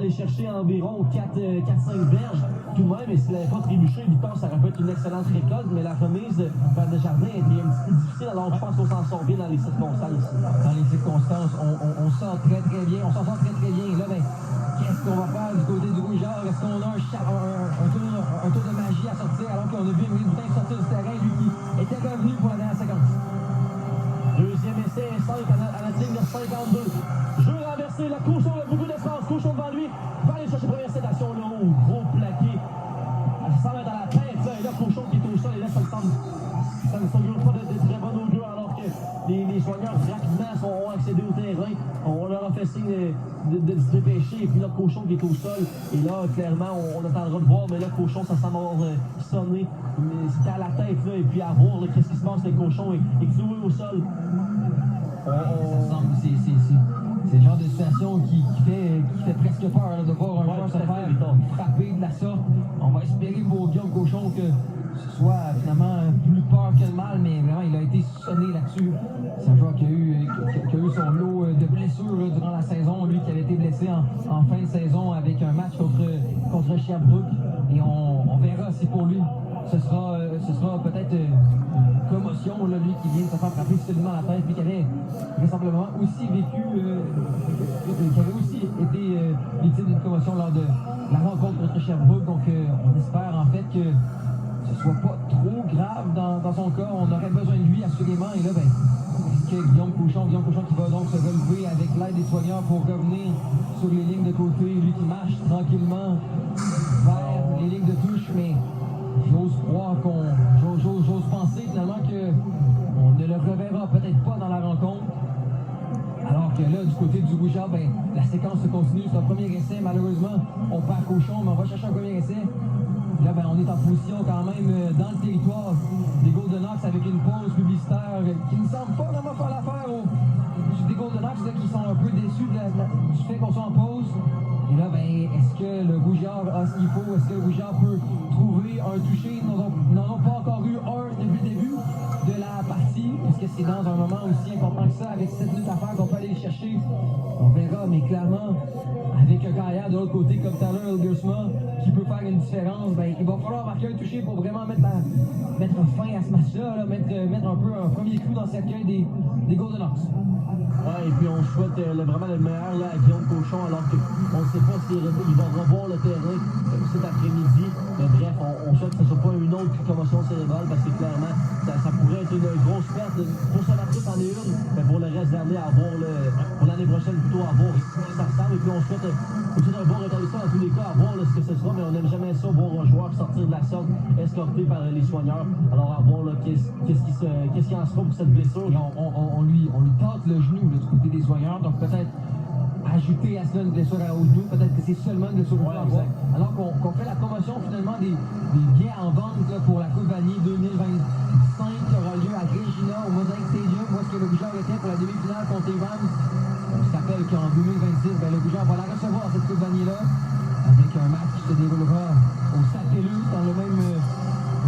aller chercher environ 4-5 verges tout de même. Et s'il n'avait pas trébuché, Victor, ça aurait pu être une excellente récolte. Mais la remise vers Desjardins était un petit peu difficile. Alors je pense qu'on s'en sort bien dans les circonstances. Dans les circonstances, on sort très bien. On s'en sort très bien. Et là, ben, qu'est-ce qu'on va faire du côté du Rougeard? Est-ce qu'on a un tour de magie à sortir alors qu'on a vu Émile Boutin sortir du terrain, lui qui était revenu pour la dernière séquence? Deuxième essai, 5 à la ligne de 52. Jeu renversé, le Cochon a beaucoup d'espace. Cochon devant lui, va aller chercher première sédation là haut. Gros plaqué. Ça semble être à la tête là. Et là, Cochon qui est au sol. Et là, ça ne semble pas de très bonne augure alors que les soigneurs rapidement ont accédé au terrain. On leur a fait signe de se dépêcher. Et puis là, Cochon qui est au sol. Et là, clairement, on attendra de voir. Mais là, Cochon, ça semble avoir sonné. C'était à la tête là. Et puis à voir qu'est-ce qui se passe. Le Cochon est cloué au sol. C'est le genre de situation qui fait presque peur là, de voir un joueur se faire frapper de la sorte. On va espérer pour Guillaume Cochon que ce soit finalement plus peur que le mal, mais vraiment il a été sonné là-dessus. C'est un joueur qui a eu son lot de blessures là, durant la saison, lui qui avait été blessé en fin de saison avec un match contre Sherbrooke. Et on verra si pour lui ce sera peut-être une commotion, là, lui qui vient de se faire frapper solidement à la tête, lui qui avait vraisemblablement aussi vécu, qui avait aussi été victime d'une commotion lors de la rencontre contre Sherbrooke. Donc on espère en fait que ce soit pas trop grave dans son cas. On aurait besoin de lui assurément. Et là, ben, est-ce que Guillaume Cochon qui va donc se relever avec l'aide des soigneurs pour revenir sur les lignes de côté, lui qui marche tranquillement vers les lignes de touche, mais j'ose penser finalement qu'on ne le reverra peut-être pas dans la rencontre. Alors que là, du côté du Rougeard, ben, la séquence se continue. C'est un premier essai, malheureusement, on perd Cochon, mais on va chercher un premier essai. Là, ben, on est en position quand même dans le territoire des Golden Hawks avec une pause publicitaire qui ne semble pas vraiment faire l'affaire des Golden Hawks là, qui sont un peu déçus du fait qu'on soit en pause. Et là, ben, est-ce que le Rougeard a ce qu'il faut? Est-ce que le Rougeard peut trouver un toucher? Ils n'en ont pas encore eu un depuis le début de la partie. Est-ce que c'est dans un moment aussi important que ça, avec 7 minutes à faire, qu'on peut aller les chercher? On verra, mais clairement, avec un carrière de l'autre côté comme Tyler Elgersma qui peut faire une différence, ben, il va falloir marquer un toucher pour vraiment mettre fin à ce match-là, là, mettre un peu un premier coup dans le cercueil des Golden Hawks. Ouais, et puis on souhaite vraiment le meilleur là, à Guillaume Cochon, alors qu'on ne sait pas s'il va revoir le terrain cet après-midi. Mais bref, on souhaite que ce ne soit pas une autre commotion cérébrale, parce que clairement, ça pourrait être une grosse perte. Pour son artiste en est une, mais pour le reste de l'année, pour l'année prochaine, plutôt à voir ce que ça ressemble. Et puis on souhaite un bon rétablissement dans tous les cas, à voir ce que ce sera, mais on n'aime jamais ça, voir un joueur sortir de la sorte, escorté par les soigneurs. Alors à voir qu'est-ce qui en sera pour cette blessure. Et on lui tente le genou là, du côté des soigneurs, donc peut-être ajouter à cela une blessure au genou, peut-être que c'est seulement une blessure au genou. Alors qu'on fait la promotion finalement des billets en vente là, pour la Coupe Vanier 2025 qui aura lieu à Regina au Mosaic Stadium, où est-ce que le Rougeard était pour la demi-finale contre Evans. On se rappelle qu'en 2026, ben, le Rougeard va la recevoir cette Coupe Vanier-là, avec un match qui se déroulera au Sacré-Leu dans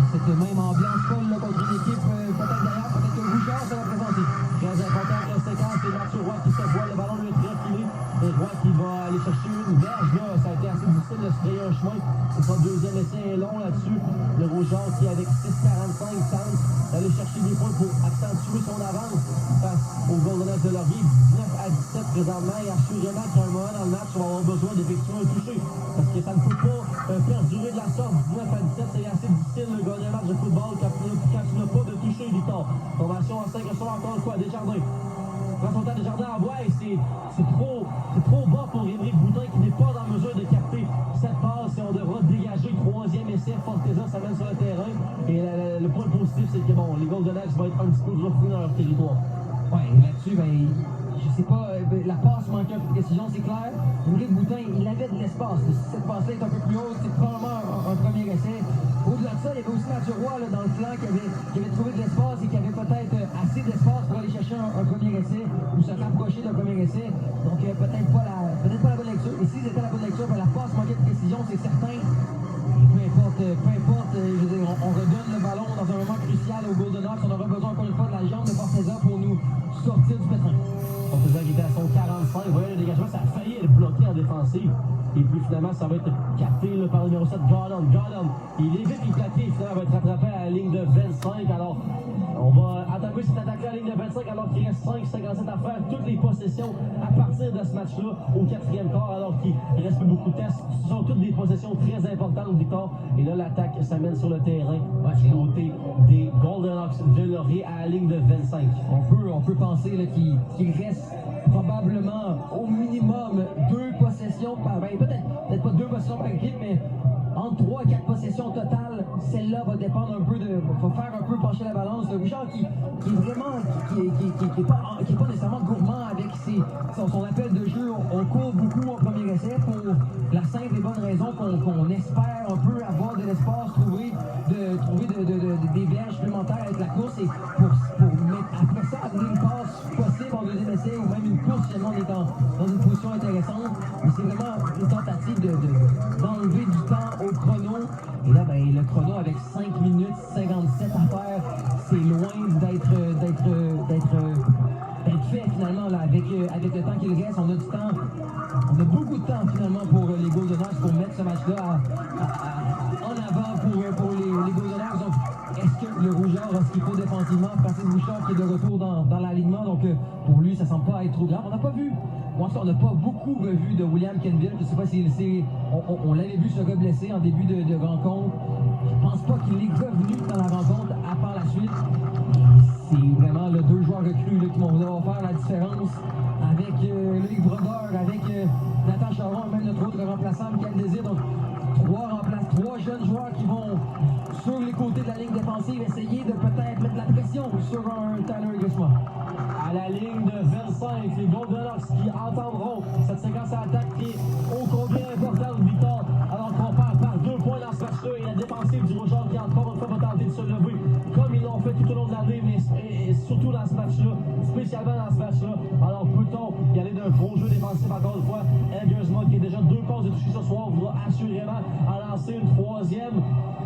cette même ambiance folle là, contre une équipe peut-être d'ailleurs, peut-être que le Rougeard se va présenter. Très important, la séquence, c'est Mathieu Roy qui se voit, le ballon lui est refilé. Et Roy qui va aller chercher une verge, là, ça a été assez difficile de se frayer un chemin. C'est son deuxième essai est long là-dessus. Le Rougeard qui avec 6,45 tente d'aller chercher des points pour accentuer son avance face aux Golden Knights de Laurier. 19 à 17 présentement, et assurément qu'à un moment dans le match, on va avoir besoin d'effectuer un toucher. Parce que ça ne peut pas perdurer de la sorte. 19 à 17, c'est assez difficile de gagner un match de football quand tu n'as pas de toucher, Victor. Formation en 5 reçoit encore une fois Desjardins. Prend son temps Desjardins en voie et c'est trop bas pour Émeric Boutin qui n'est pas en mesure de capter cette passe, et on devra dégager le troisième essai. Forteza s'amène sur le terrain, et le point positif, c'est que bon, les Golden Knights vont être un petit peu refoués dans leur territoire. Ouais, là-dessus, ben, je sais pas, la passe manquait un peu de précision, c'est clair. Émeric Boutin, il avait de l'espace. Si cette passe-là est un peu plus haute, c'est probablement un premier essai. Au-delà de ça, il y avait aussi Mathieu Roy là, dans le flanc qui avait trouvé de l'espace et qui avait peut-être assez d'espace pour aller chercher un premier essai ou se rapprocher d'un premier essai. Donc peut-être pas la bonne lecture. Et si c'était la bonne lecture, ben, la passe manquait de précision, c'est certain. Et peu importe, je veux dire, on redonne le ballon dans un moment crucial aux Golden Hawks. On aura besoin encore une fois de la jambe de Forteza pour nous sortir du pétrin. Forteza qui était à son 45, vous voyez le dégagement, ça a failli être bloqué. bloqué en défensive. Et puis finalement, ça va être capté là, par le numéro 7, Gordon. Gordon, il est vite plaqué, finalement, va être rattrapé à la ligne de 25. Alors, on va attaquer cette attaque-là à la ligne de 25 alors qu'il reste 5,57 à faire. Toutes les possessions à partir de ce match-là au 4e quart alors qu'il ne reste plus beaucoup de tests. Ce sont toutes des possessions très importantes, Victor. Et là, l'attaque s'amène sur le terrain du côté des Golden Hawks de Laurier à la ligne de 25. On peut penser là, qu'il reste probablement au minimum 2 possessions par... Ben, peut-être pas 2 possessions par équipe, mais entre 3 et 4 possessions totales, celle-là va dépendre un peu de... va faire un peu pencher la balance. Le Bouchard qui est vraiment... qui est pas nécessairement gourmand avec son appel de jeu. On court beaucoup en premier essai pour la simple et bonne raison qu'on espère un peu avoir de l'espace, trouver des verges supplémentaires avec la course et pour mettre après ça amener une passe possible en deuxième essai ou même une course si on est dans une position intéressante. Mais c'est vraiment une tentative d'enlever du temps au chrono. Et là, ben, le chrono avec 5 minutes 57 à faire, c'est loin d'être fait finalement là, avec le temps qu'il reste. On a du temps, on a beaucoup de temps finalement pour les Golden Hawks pour mettre ce match-là en avant pour les Golden Hawks. Donc, est-ce que le Rougeur a ce qu'il faut défensivement? Francis Bouchard qui est de retour dans l'alignement, donc pour lui, ça semble pas être trop grave. On n'a pas vu, moi on n'a pas beaucoup revu de William Kenville. Je ne sais pas si on l'avait vu se reblesser en début de rencontre. Je pense pas qu'il est revenu dans la rencontre à part la suite. C'est vraiment les 2 joueurs recrues là, qui vont faire la différence avec Loïc Brodeur, avec Nathan Charon, même notre autre remplaçant, Michael Désir. Donc, 3 jeunes joueurs qui vont sur les côtés de la ligne défensive essayer de peut-être mettre la pression sur un Tyler Grisma. À la ligne de 25, les Golden Hawks qui entendront cette séquence à attaque qui est ô combien importante, Victor, alors qu'on perd par 2 points dans ce match-là et la défensive du Rouge qui encore une fois va tenter de se lever comme ils l'ont fait tout au long de l'année, mais et surtout dans ce match-là, spécialement dans ce match-là. Alors peut-on y aller d'un gros jeu défensif encore une fois? Elgersma qui est déjà 2 passes de toucher ce soir voudra assurément en lancer une 3e.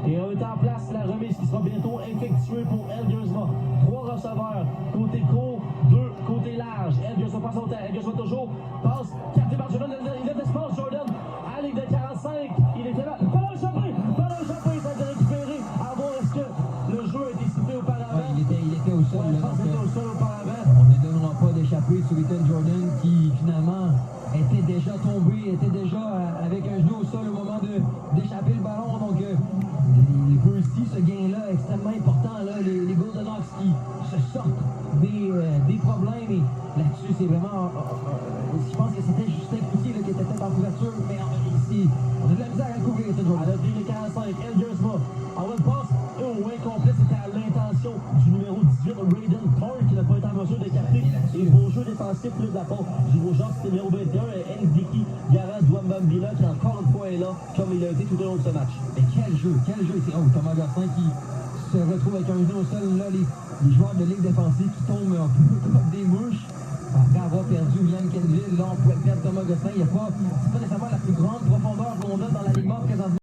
Et on est en place la remise qui sera bientôt effectuée pour Elgersma. 3 receveurs, côté court, 2 côté large. Elgersma passe au terre, Elgersma toujours passe, capté par Jordan, il a de l'espace, Jordan, à la ligne de 45, il était là, pas le échapper, ça a été récupéré. À voir est-ce que le jeu a été sifflé auparavant. Ouais, il était au sol. Ouais, je pense qu'il était au sol auparavant. On ne donnera pas d'échapper sur Ethan Jordan qui finalement était déjà tombé, était déjà avec un genou au sol au moment d'échapper le ballon. Donc il peut aussi ce gain-là extrêmement important. Là, les Golden Hawks qui se sortent des problèmes. Et là-dessus, c'est vraiment... je pense que c'était Justin Cloutier qui était peut-être en couverture, mais ici, on a de la misère à le couvrir, Ethan Jordan. À la ligne 45, Elgersma. En one pass, au incomplet, c'était à l'intention du numéro 18, Raiden Park, qui n'a pas été en mesure de capter. Et beau jeu défensif de la part du Rouge, c'était numéro 21, Eric Dickey, garant Douambambila, qui encore une fois est là, comme il a été tout au long de ce match. Mais quel jeu! C'est Thomas Gosselin qui se retrouve avec un genou au sol. Là, les joueurs de ligue défensive qui tombent un peu comme des mouches. Après avoir perdu William Kenville, là, on pourrait perdre Thomas Gosselin. C'est pas nécessairement la plus grande profondeur qu'on a dans la